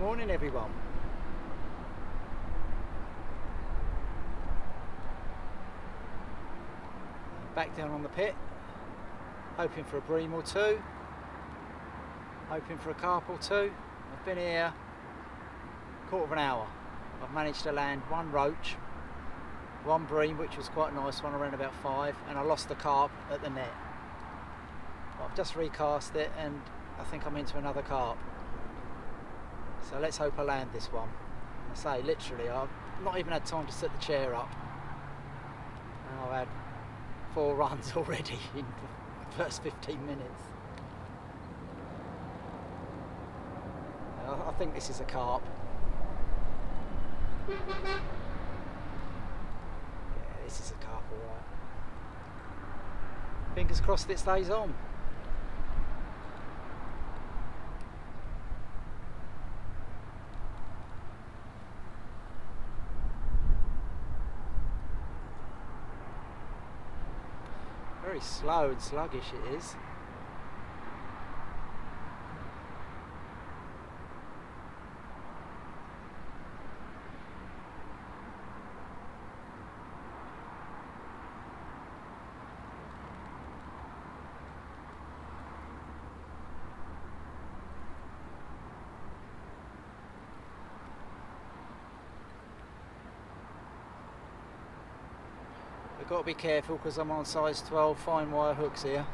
morning everyone. Back down on the pit, hoping for a bream or two, hoping for a carp or two. I've been here a quarter of an hour. I've managed to land one roach, one bream, which was quite a nice one, around about 5, and I lost the carp at the net. But I've just recast it and I think I'm into another carp. So let's hope I land this one. I say, literally, I've not even had time to set the chair up. And I've had 4 runs already in the first 15 minutes. I think this is a carp. Yeah, this is a carp, alright. Fingers crossed it stays on. Very slow and sluggish it is. I've got to be careful because I'm on size 12 fine wire hooks here.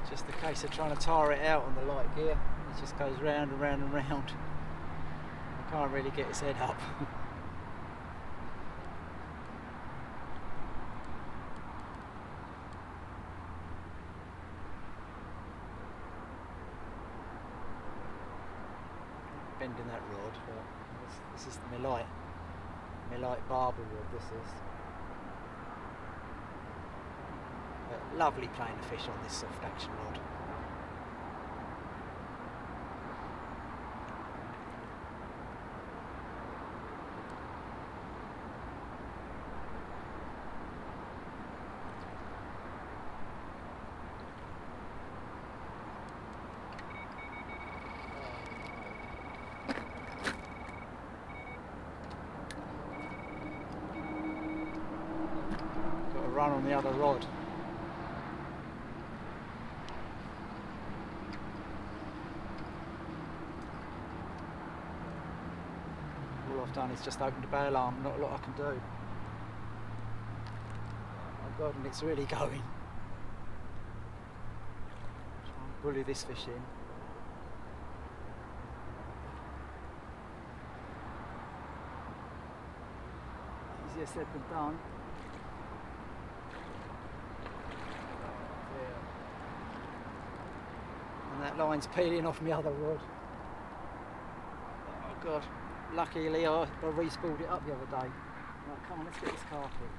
Just a case of trying to tire it out on the light gear. It just goes round and round and round. I can't really get its head up. Bending that rod. This is my light barber rod. This is. Lovely playing the fish on this soft action rod. Got to run on the other rod. I've done is just opened a bail arm, not a lot I can do. Oh my god, and it's really going. Try and bully this fish in. Easier said than done. And that line's peeling off my other rod. Oh god. Luckily I re-spooled it up the other day. Right, come on, let's get this carp in.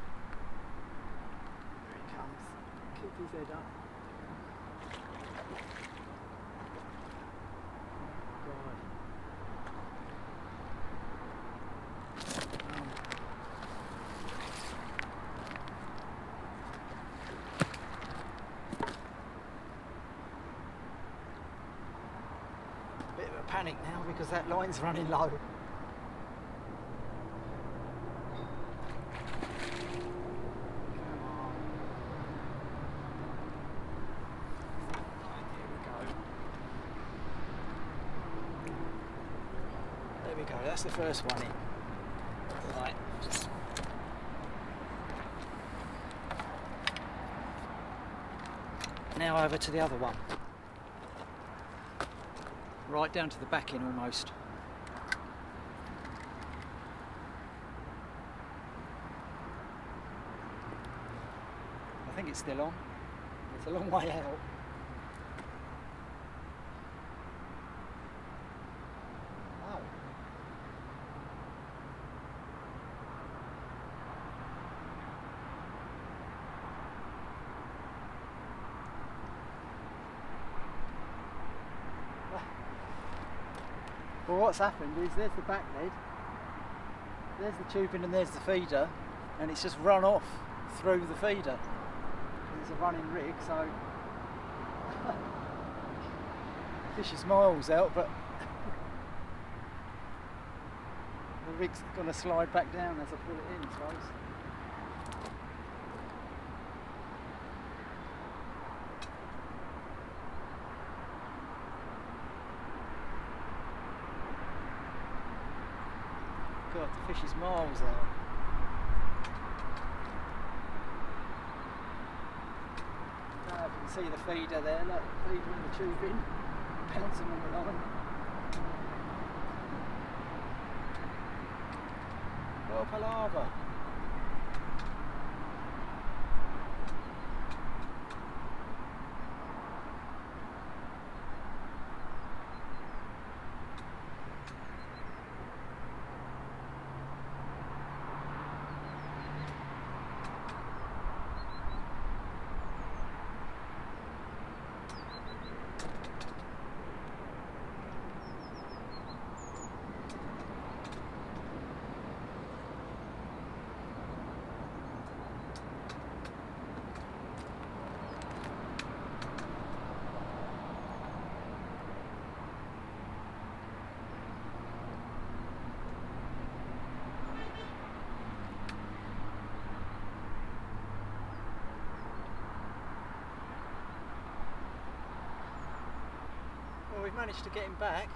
There he comes. Keep his head up. Bit of a panic now because that line's running low. There we go, that's the first one in. Right. Now over to the other one. Right down to the back end almost. I think it's still on. It's a long way out. Oh. Well, what's happened is there's the back lead, there's the tubing and there's the feeder, and it's just run off through the feeder. It's a running rig, so fish is miles out, but the rig's going to slide back down as I pull it in, I suppose. God, the fish is miles out. Now you can see the feeder there, look, the feeder and the tubing, bouncing on the line. Well, palaver. Well, we've managed to get him back.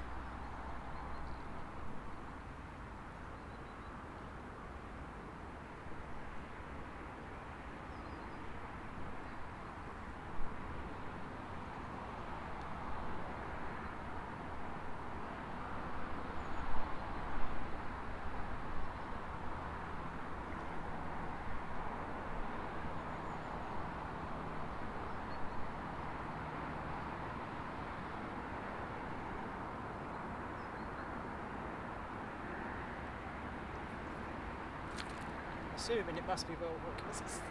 Assuming it must be well because it's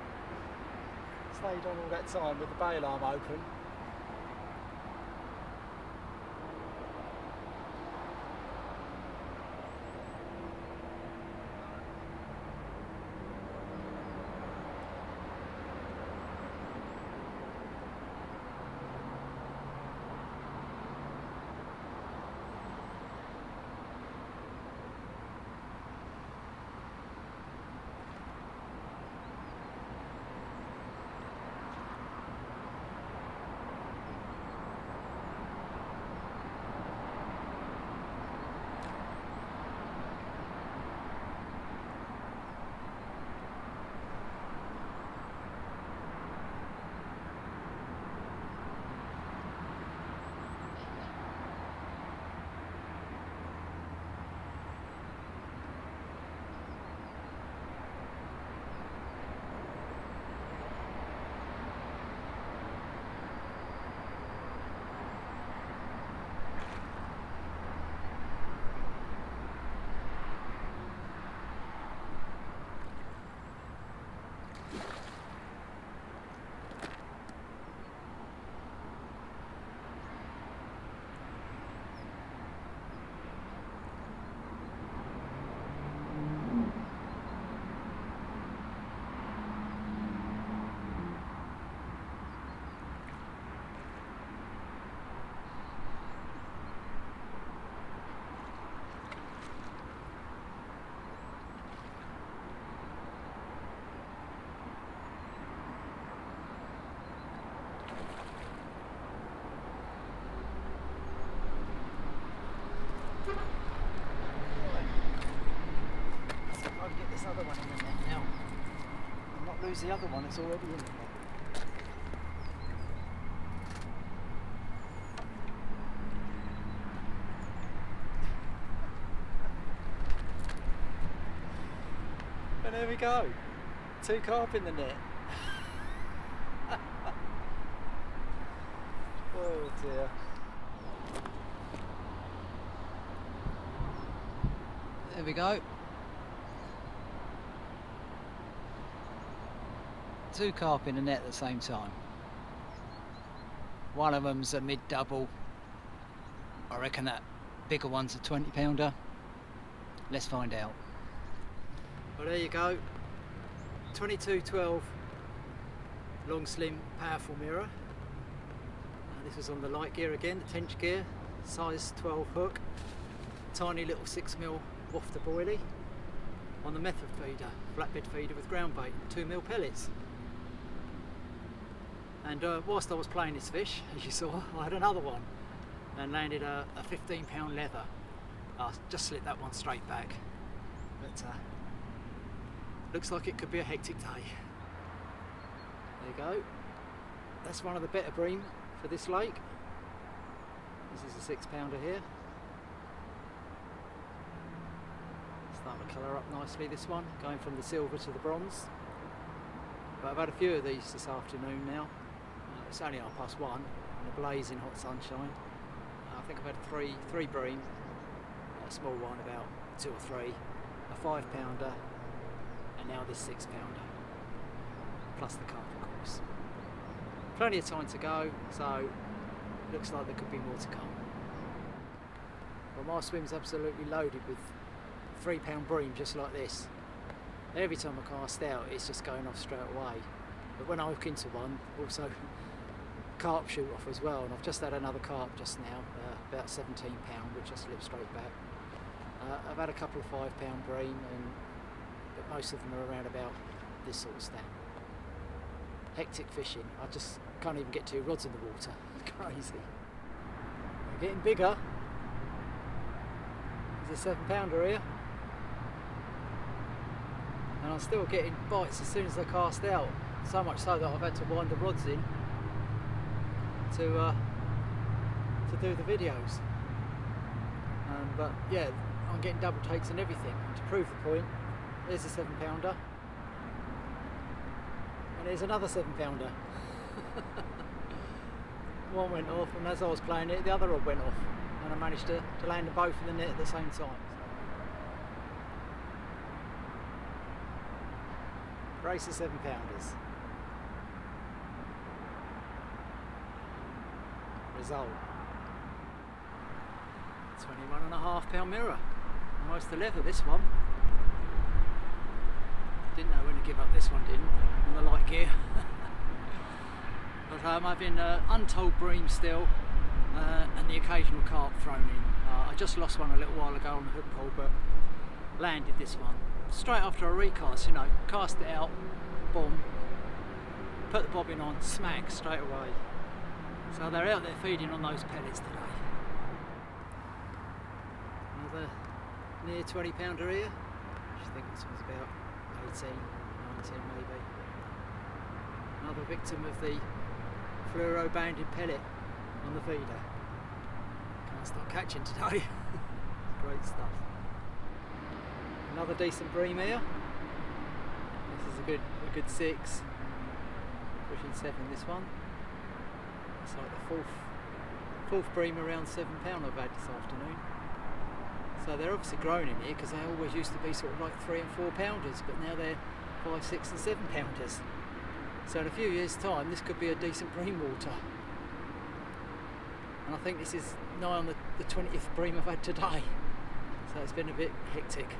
stayed on all that time with the bail arm open. lose the other one that's already in there. And there we go, 2 carp in the net. Oh dear. There we go. 2 carp in the net at the same time. One of them's a mid-double. I reckon that bigger one's a 20-pounder. Let's find out. Well, there you go. 2212 long, slim, powerful mirror. This was on the light gear again, the Tench gear, size 12 hook, tiny little 6mm wafter boilie on the method feeder, flatbed feeder with ground bait, 2mm pellets. And whilst I was playing this fish, as you saw, I had another one and landed a 15-pound leather. I just slipped that one straight back, but looks like it could be a hectic day. There you go. That's one of the better bream for this lake. This is a 6-pounder here. Starting to colour up nicely, this one, going from the silver to the bronze. But I've had a few of these this afternoon now. It's only 1:30 in a blazing hot sunshine. I think I've had three bream, a small one about 2 or 3, a 5-pounder, and now this 6-pounder, plus the carp, of course. Plenty of time to go, so looks like there could be more to come. Well, my swim's absolutely loaded with 3-pound bream just like this. Every time I cast out, it's just going off straight away. But when I hook into one, also carp shoot off as well. And I've just had another carp just now, about 17 pound, which I slipped straight back. I've had a couple of 5-pound bream, but most of them are around about this sort of stamp. Hectic fishing. I just can't even get 2 rods in the water. It's crazy. They're getting bigger. There's a 7-pounder here. And I'm still getting bites as soon as I cast out. So much so that I've had to wind the rods in to do the videos. But yeah, I'm getting double takes and everything. To prove the point, there's a 7-pounder. And there's another 7-pounder. One went off, and as I was playing it, the other rod went off. And I managed to land them both in the net at the same time. Brace of 7-pounders. Result. 21.5-pound mirror. Almost a leather, this one. Didn't know when to give up this one, didn't, on the light gear. But I'm having untold bream still, and the occasional carp thrown in. I just lost one a little while ago on the hook pole, but landed this one. Straight after I recast, you know, cast it out, boom, put the bobbin on, smack, straight away. So they're out there feeding on those pellets today. Another near 20-pounder here. I think this one's about 18, 19 maybe. Another victim of the fluoro-banded pellet on the feeder. Can't stop catching today. Great stuff. Another decent bream here. This is a good 6, pushing 7 this one. It's like the fourth bream around 7 pound I've had this afternoon. So they're obviously growing in here, because they always used to be sort of like 3 and 4 pounders, but now they're 5, 6 and 7 pounders. So in a few years time this could be a decent bream water. And I think this is nigh on the 20th bream I've had today. So it's been a bit hectic.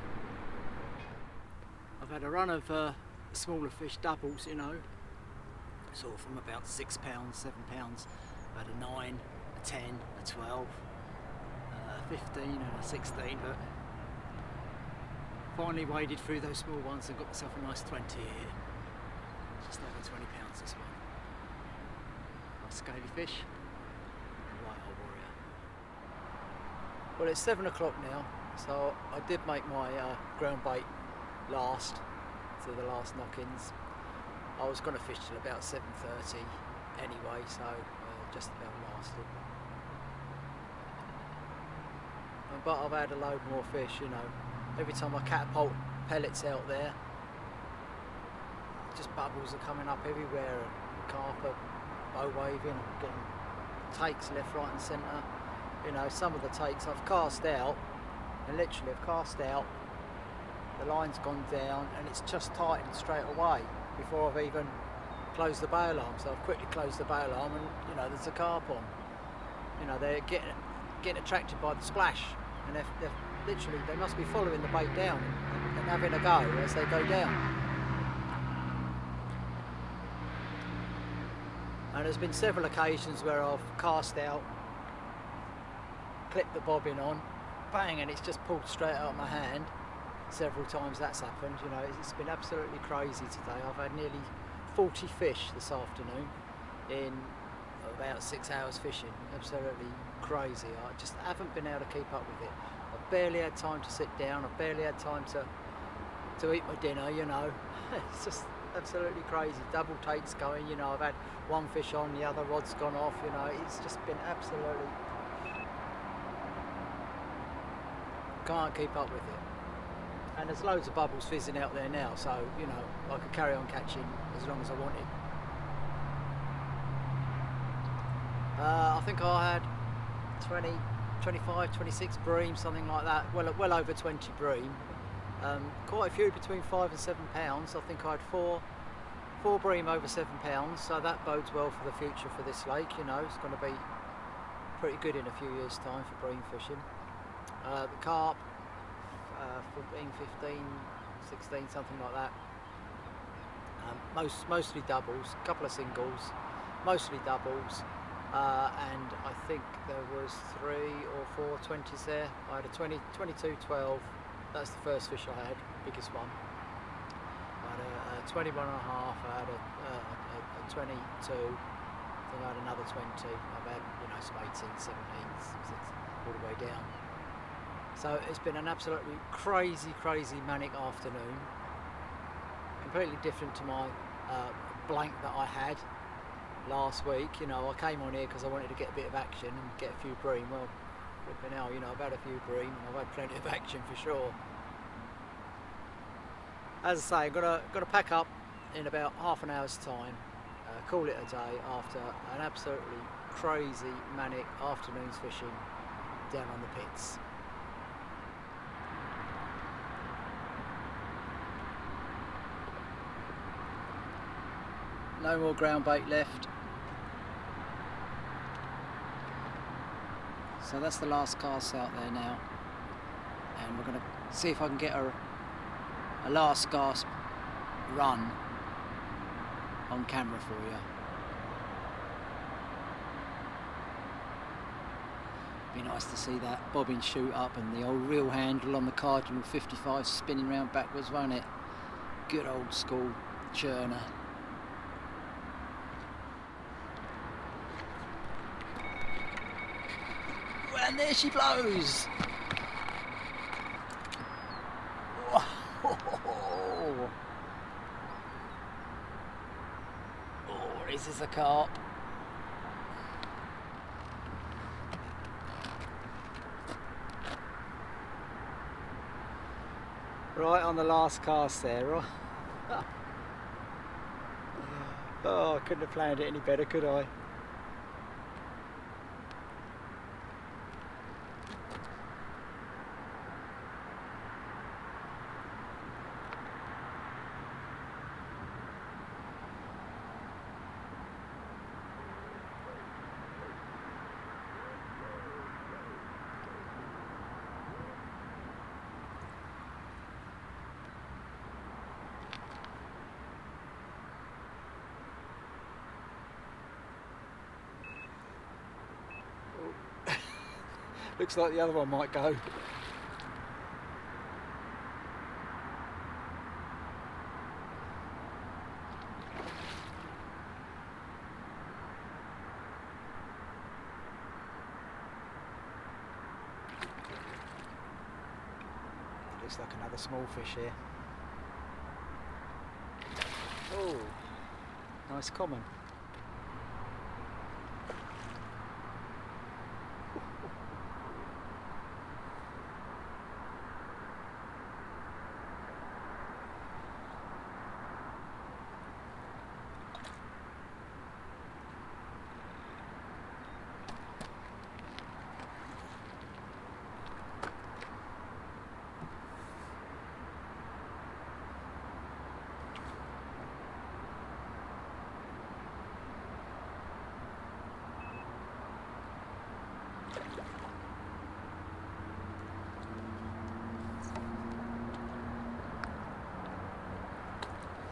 I've had a run of smaller fish doubles, you know, sort of from about 6 pounds, 7 pounds. I've had a 9, a 10, a 12, a 15 and a 16, but finally waded through those small ones and got myself a nice 20 here. Just over 20 pounds this one. Nice scaly fish. White old warrior. Well, it's 7 o'clock now, so I did make my ground bait last to the last knock-ins. I was going to fish till about 7:30 anyway, so just about lasted. But I've had a load more fish, you know. Every time I catapult pellets out there, just bubbles are coming up everywhere, and carp are bow waving, I'm getting takes left, right and centre. You know, some of the takes I've cast out, and literally I've cast out, the line's gone down and it's just tightened straight away before I've even closed the bail arm. So I've quickly closed the bail arm, and you know, there's a carp on. You know, they're getting attracted by the splash, and they're literally, they must be following the bait down and having a go as they go down. And there's been several occasions where I've cast out, clipped the bobbin on, bang, and it's just pulled straight out of my hand. Several times that's happened, you know. It's been absolutely crazy today. I've had nearly 40 fish this afternoon in about 6 hours fishing. Absolutely crazy. I just haven't been able to keep up with it. I've barely had time to sit down. I've barely had time to eat my dinner, you know. It's just absolutely crazy. Double takes going, you know. I've had one fish on, the other rod's gone off, you know. It's just been absolutely, can't keep up with it. And there's loads of bubbles fizzing out there now, so you know, I could carry on catching as long as I wanted. I think I had 20, 25, 26 bream, something like that. Well over 20 bream. Quite a few between 5 and 7 pounds. I think I had four bream over 7 pounds, so that bodes well for the future for this lake. You know, it's going to be pretty good in a few years' time for bream fishing. The carp, 14, 15, 16, something like that. Mostly doubles, a couple of singles, mostly doubles, and I think there was 3 or 4 20s there. I had a 20, 22, 12, that's the first fish I had, biggest one. I had a 21 and a half, I had a 22, then I had another 20, I've had, you know, some 18s, 17s, all the way down. So it's been an absolutely crazy manic afternoon, completely different to my blank that I had last week. You know, I came on here because I wanted to get a bit of action and get a few bream. Well, flipping hell, you know, I've had a few bream and I've had plenty of action for sure. As I say, I've got to pack up in about half an hour's time, call it a day after an absolutely crazy manic afternoon's fishing down on the pits. No more ground bait left. So that's the last cast out there now. And we're going to see if I can get a last gasp run on camera for you. Be nice to see that bobbin shoot up and the old reel handle on the Cardinal 55 spinning round backwards, won't it? Good old school churner. And there she blows! Oh, this is a carp. Right on the last cast there, right? Oh, I couldn't have planned it any better, could I? Looks like the other one might go. Looks like another small fish here. Oh, Nice common.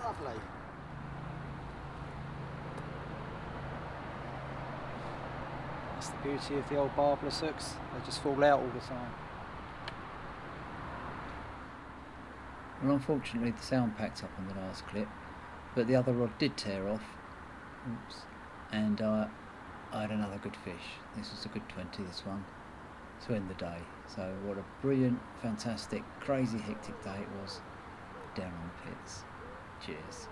Lovely. That's the beauty of the old barbless hooks, they just fall out all the time. Well, unfortunately the sound packed up on the last clip, but the other rod did tear off. Oops. And I had another good fish. This was a good 20, this one, to end the day. So what a brilliant, fantastic, crazy hectic day it was down on the pits. Cheers.